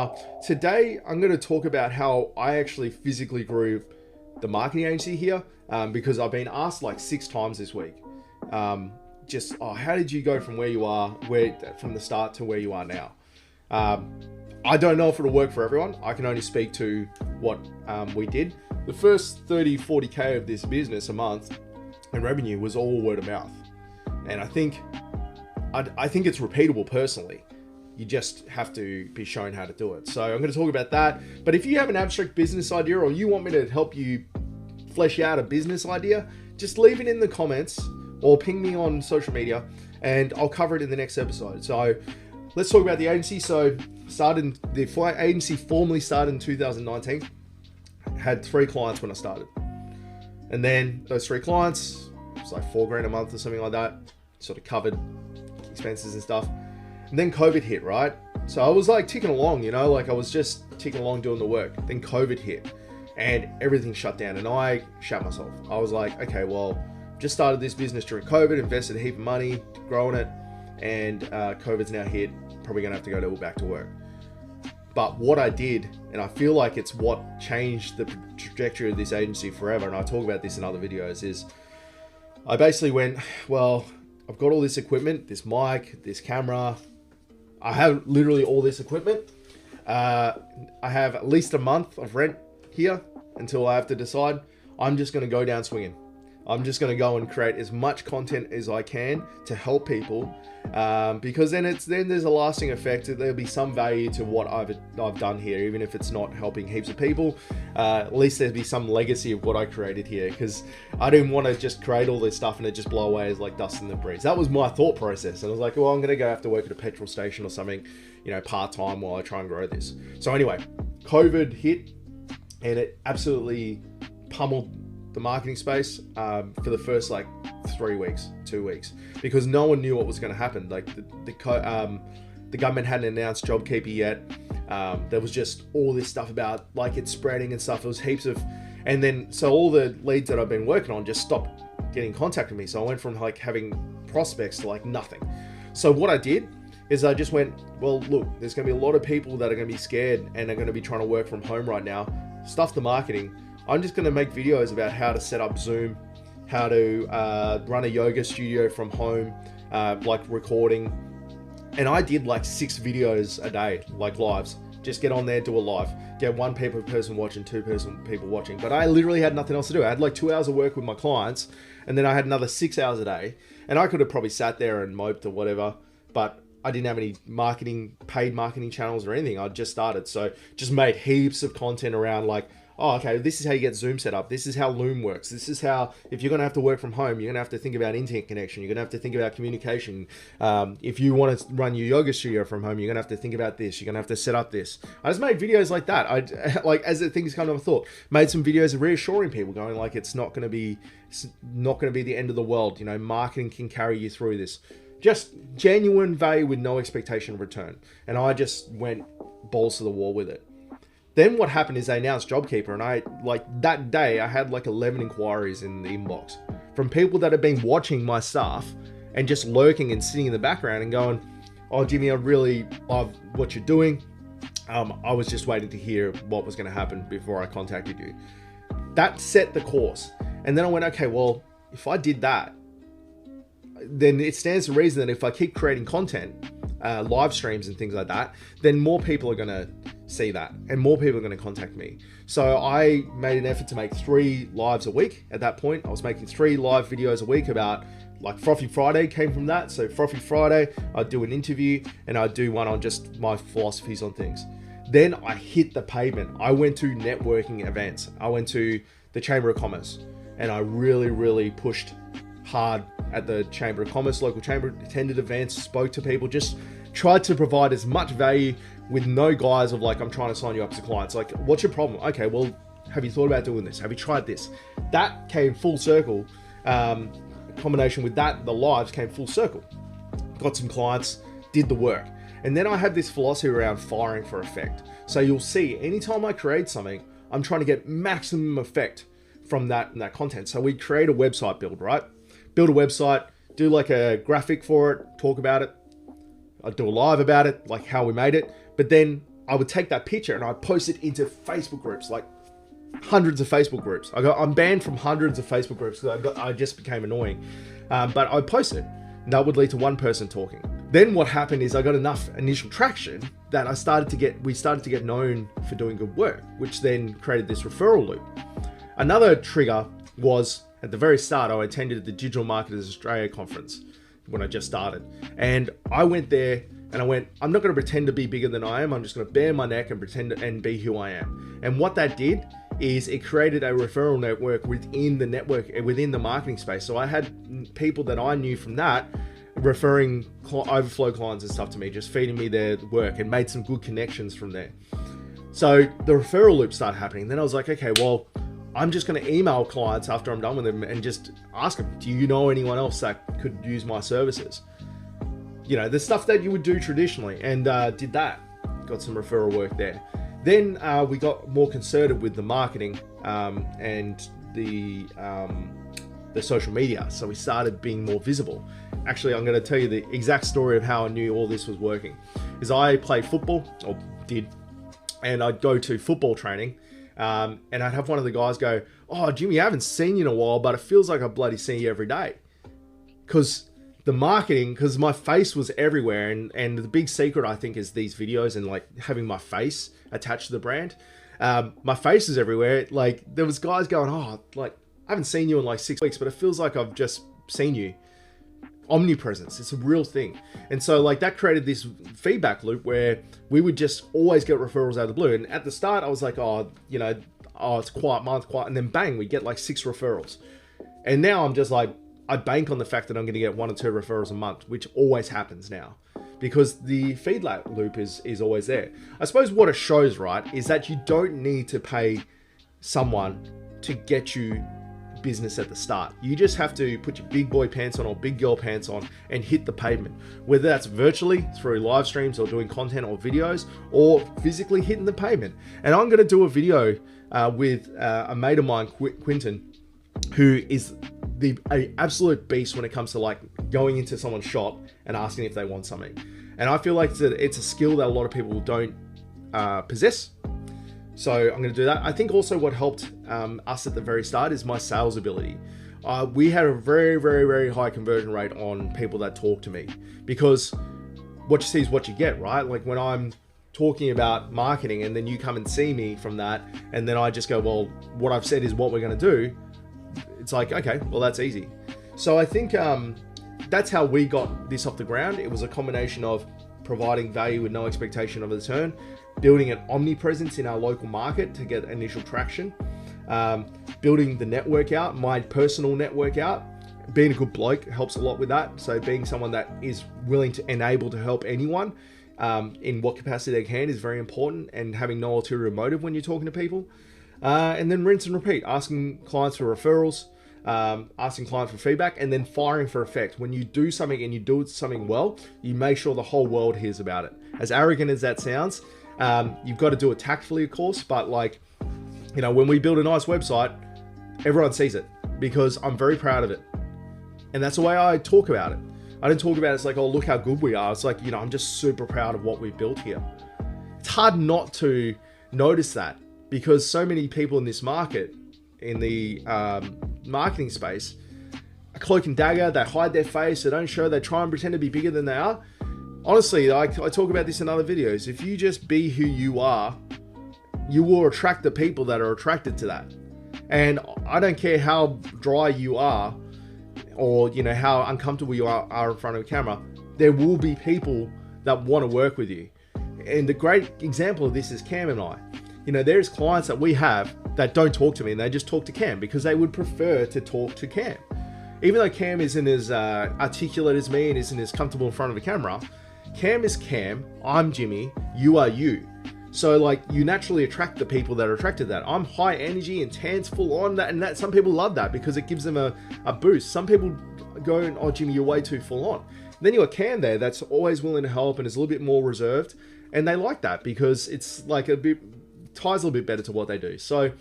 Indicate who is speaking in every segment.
Speaker 1: Now, today I'm going to talk about how I actually physically grew the marketing agency here, because I've been asked like 6 times this week. How did you go from where you are, from the start to where you are now? I don't know if it'll work for everyone. I can only speak to what we did. The first 30, 40K of this business a month in revenue was all word of mouth. And I think it's repeatable personally. You just have to be shown how to do it. So I'm going to talk about that. But if you have an abstract business idea or you want me to help you flesh out a business idea, just leave it in the comments or ping me on social media and I'll cover it in the next episode. So let's talk about the agency. So the agency formally started in 2019. Had 3 clients when I started. And then those 3 clients, it's like $4,000 a month or something like that. Sort of covered expenses and stuff. And then COVID hit, right? So I was like ticking along, like I was just ticking along doing the work. Then COVID hit and everything shut down and I shat myself. I was like, okay, well, just started this business during COVID, invested a heap of money growing it, and COVID's now hit. Probably gonna have to go back to work. But what I did, and I feel like it's what changed the trajectory of this agency forever, and I talk about this in other videos, is I basically went, well, I've got all this equipment, this mic, this camera. I have literally all this equipment. I have at least a month of rent here until I have to decide. I'm just going to go down swinging. I'm just going to go and create as much content as I can to help people, because then there's a lasting effect. There'll be some value to what I've done here, even if it's not helping heaps of people. At least there'll be some legacy of what I created here, because I didn't want to just create all this stuff and it just blow away as like dust in the breeze. That was my thought process, and I was like, well, I'm going to go have to work at a petrol station or something, part-time while I try and grow this. So anyway, COVID hit and it absolutely pummeled the marketing space for the first like 2 weeks, because no one knew what was going to happen. Like the government hadn't announced JobKeeper yet. There was just all this stuff about like it spreading and stuff. It was heaps of, and then so all the leads that I've been working on just stopped getting in contact with me. So I went from like having prospects to like nothing. So what I did is I just went, well, look, there's going to be a lot of people that are going to be scared and are going to be trying to work from home right now. Stuff the marketing. I'm just going to make videos about how to set up Zoom, how to run a yoga studio from home, like recording. And I did like 6 videos a day, like lives. Just get on there, do a live. Get 1 person watching, 2 people watching. But I literally had nothing else to do. I had like 2 hours of work with my clients, and then I had another 6 hours a day. And I could have probably sat there and moped or whatever, but I didn't have any paid marketing channels or anything. I just started. So just made heaps of content around like, oh, okay, this is how you get Zoom set up. This is how Loom works. This is how, if you're going to have to work from home, you're going to have to think about internet connection. You're going to have to think about communication. If you want to run your yoga studio from home, you're going to have to think about this. You're going to have to set up this. I just made videos like that. As the things come to my thought, made some videos of reassuring people, going like, it's not going to be the end of the world. Marketing can carry you through this. Just genuine value with no expectation of return. And I just went balls to the wall with it. Then what happened is they announced JobKeeper, and that day I had like 11 inquiries in the inbox from people that had been watching my stuff and just lurking and sitting in the background and going, oh, Jimmy, I really love what you're doing. I was just waiting to hear what was going to happen before I contacted you. That set the course. And then I went, okay, well, if I did that, then it stands to reason that if I keep creating content, live streams and things like that, then more people are going to see that and more people are going to contact me. So I made an effort to make 3 lives a week. At that point, I was making 3 live videos a week about, like, Frothy Friday came from that. So Frothy Friday, I'd do an interview and I'd do one on just my philosophies on things. Then I hit the pavement. I went to networking events. I went to the Chamber of Commerce and I really, really pushed hard at the Chamber of Commerce, local chamber, attended events, spoke to people, just tried to provide as much value with no guise of like, I'm trying to sign you up as clients. Like, what's your problem? Okay, well, have you thought about doing this? Have you tried this? That came full circle. Combination with that, the lives came full circle. Got some clients, did the work. And then I have this philosophy around firing for effect. So you'll see, anytime I create something, I'm trying to get maximum effect from that content. So we create a website build, right? Build a website, do like a graphic for it, talk about it. I do a live about it, like how we made it. But then I would take that picture and I'd post it into Facebook groups, like hundreds of Facebook groups. I'm banned from hundreds of Facebook groups because I just became annoying. But I'd post it, and that would lead to one person talking. Then what happened is I got enough initial traction that we started to get known for doing good work, which then created this referral loop. Another trigger was at the very start, I attended the Digital Marketers Australia conference when I just started. And I went there and I went, I'm not going to pretend to be bigger than I am. I'm just going to bare my neck and pretend and be who I am. And what that did is it created a referral network within the network, within the marketing space. So I had people that I knew from that referring overflow clients and stuff to me, just feeding me their work, and made some good connections from there. So the referral loop started happening. Then I was like, okay, well, I'm just going to email clients after I'm done with them and just ask them, do you know anyone else that could use my services? You know, the stuff that you would do traditionally, and did that. Got some referral work there. Then we got more concerted with the marketing and the social media. So we started being more visible. Actually, I'm going to tell you the exact story of how I knew all this was working. Is I played football, or did, and I'd go to football training, and I'd have one of the guys go, "Oh, Jimmy, I haven't seen you in a while, but it feels like I bloody see you every day." Because the marketing, because my face was everywhere, and the big secret, I think, is these videos and like having my face attached to the brand. My face is everywhere. Like, there was guys going, "Oh, like, I haven't seen you in like 6 weeks, but it feels like I've just seen you." Omnipresence, it's a real thing. And so like that created this feedback loop where we would just always get referrals out of the blue. And at the start I was like, it's quiet month, and then bang, we get like 6 referrals. And now I'm just like, I bank on the fact that I'm going to get 1 or 2 referrals a month, which always happens now, because the feedback loop is always there. I suppose what it shows, right, is that you don't need to pay someone to get you business at the start. You just have to put your big boy pants on or big girl pants on and hit the pavement, whether that's virtually through live streams or doing content or videos, or physically hitting the pavement. And I'm going to do a video with a mate of mine, Quinton, who is a absolute beast when it comes to like going into someone's shop and asking if they want something. And I feel like it's a skill that a lot of people don't possess. So I'm going to do that. I think also what helped us at the very start is my sales ability. We had a very, very, very high conversion rate on people that talk to me, because what you see is what you get, right? Like when I'm talking about marketing and then you come and see me from that, and then I just go, well, what I've said is what we're going to do. It's like, okay, well, that's easy. So I think that's how we got this off the ground. It was a combination of providing value with no expectation of a return, building an omnipresence in our local market to get initial traction, building the network out, my personal network out. Being a good bloke helps a lot with that. So being someone that is willing to enable to help anyone in what capacity they can is very important, and having no ulterior motive when you're talking to people. And then rinse and repeat, asking clients for referrals, asking clients for feedback, and then firing for effect. When you do something and you do something well, you make sure the whole world hears about it. As arrogant as that sounds, you've got to do it tactfully, of course, but like, you know, when we build a nice website, everyone sees it because I'm very proud of it. And that's the way I talk about it. I don't talk about it as like, oh, look how good we are. It's like, you know, I'm just super proud of what we've built here. It's hard not to notice that, because so many people in this market, in the marketing space, are cloak and dagger. They hide their face. They don't show. They try and pretend to be bigger than they are. Honestly, I talk about this in other videos. If you just be who you are, you will attract the people that are attracted to that. And I don't care how dry you are, or you know how uncomfortable you are in front of a camera. There will be people that want to work with you. And the great example of this is Cam and I. You know, there's clients that we have that don't talk to me, and they just talk to Cam because they would prefer to talk to Cam. Even though Cam isn't as articulate as me and isn't as comfortable in front of a camera, Cam is Cam, I'm Jimmy, you are you. So like, you naturally attract the people that are attracted to that. I'm high energy, intense, full on, that some people love that because it gives them a boost. Some people go, oh Jimmy, you're way too full on. Then you got Cam there that's always willing to help and is a little bit more reserved, and they like that because it's like ties a little bit better to what they do. So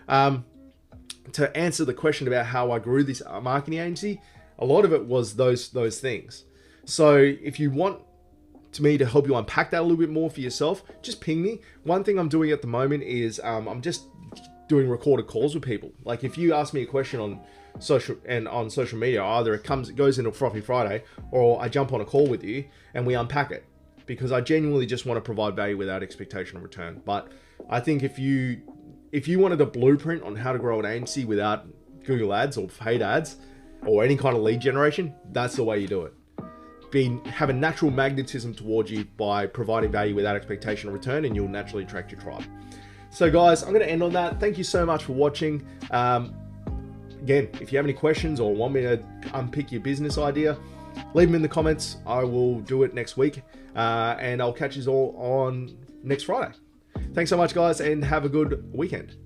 Speaker 1: to answer the question about how I grew this marketing agency, a lot of it was those things. So if you want to me to help you unpack that a little bit more for yourself, just ping me. One thing I'm doing at the moment is I'm just doing recorded calls with people. Like if you ask me a question on social media, either it goes into Frothy Friday, or I jump on a call with you and we unpack it, because I genuinely just want to provide value without expectation of return. But I think if you wanted a blueprint on how to grow an agency without Google ads or paid ads or any kind of lead generation, that's the way you do it. Have a natural magnetism towards you by providing value without expectation of return, and you'll naturally attract your tribe. So guys, I'm going to end on that. Thank you so much for watching. Again, if you have any questions or want me to unpick your business idea, leave them in the comments. I will do it next week, and I'll catch you all on next Friday. Thanks so much, guys, and have a good weekend.